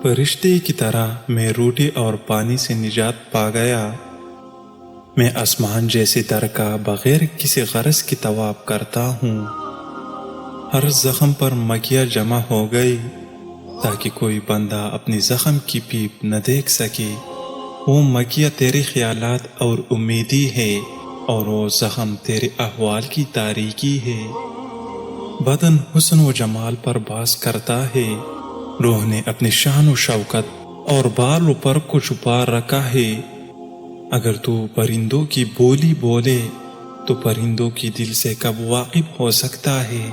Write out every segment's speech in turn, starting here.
فرشتے کی طرح میں روٹی اور پانی سے نجات پا گیا۔ میں آسمان جیسی در کا بغیر کسی غرض کی طواف کرتا ہوں۔ ہر زخم پر مکھیاں جمع ہو گئی تاکہ کوئی بندہ اپنی زخم کی پیپ نہ دیکھ سکے۔ وہ مکھیاں تیرے خیالات اور امیدی ہے، اور وہ زخم تیرے احوال کی تاریکی ہے۔ بدن حسن و جمال پر باز کرتا ہے، روح نے اپنی شان و شوکت اور بال و پر کو چھپا رکھا ہے۔ اگر تو پرندوں کی بولی بولے تو پرندوں کی دل سے کب واقف ہو سکتا ہے؟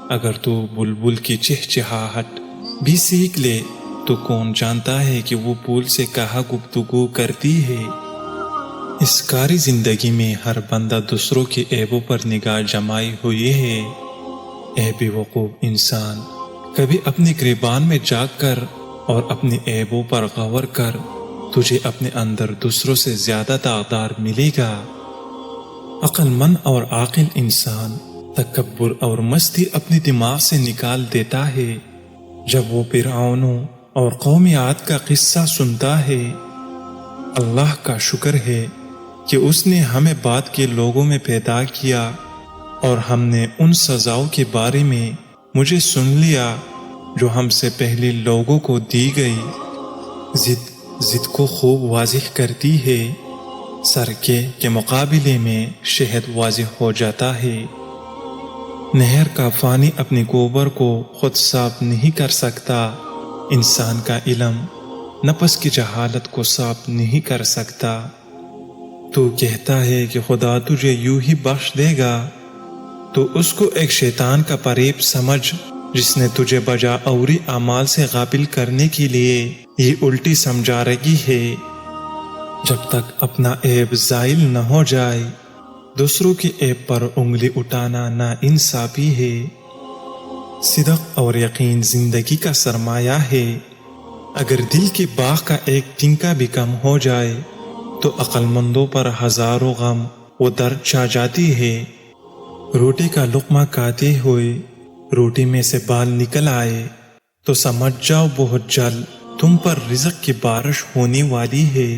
اگر تو بلبل کی چہچہاہٹ بھی سیکھ لے تو کون جانتا ہے کہ وہ پھول سے کہاں گفتگو کرتی ہے؟ اس کاری زندگی میں ہر بندہ دوسروں کے عیبوں پر نگاہ جمائی ہوئی ہے۔ اے بے وقوف انسان، کبھی اپنے گریبان میں جاگ کر اور اپنے عیبوں پر غور کر، تجھے اپنے اندر دوسروں سے زیادہ داغدار ملے گا۔ عقل مند اور عاقل انسان تکبر اور مستی اپنے دماغ سے نکال دیتا ہے۔ جب وہ فرعونوں اور قوم عاد کا قصہ سنتا ہے، اللہ کا شکر ہے کہ اس نے ہمیں بعد کے لوگوں میں پیدا کیا، اور ہم نے ان سزاؤں کے بارے میں مجھے سن لیا جو ہم سے پہلے لوگوں کو دی گئی۔ ضد کو خوب واضح کرتی ہے، سرکے کے مقابلے میں شہد واضح ہو جاتا ہے۔ نہر کا پانی اپنے گوبر کو خود صاف نہیں کر سکتا، انسان کا علم نفس کی جہالت کو صاف نہیں کر سکتا۔ تو کہتا ہے کہ خدا تجھے یوں ہی بخش دے گا، تو اس کو ایک شیطان کا فریب سمجھ جس نے تجھے بجا اوری اعمال سے غافل کرنے کے لیے یہ الٹی سمجھا رہی ہے۔ جب تک اپنا عیب زائل نہ ہو جائے، دوسروں کے عیب پر انگلی اٹھانا نا انصافی ہے۔ صدق اور یقین زندگی کا سرمایہ ہے۔ اگر دل کے باغ کا ایک تنکا بھی کم ہو جائے تو عقل مندوں پر ہزاروں غم و درد چھا جاتی ہے۔ روٹی کا لقمہ کھاتے ہوئے روٹی میں سے بال نکل آئے تو سمجھ جاؤ بہت جلد تم پر رزق کی بارش ہونے والی ہے۔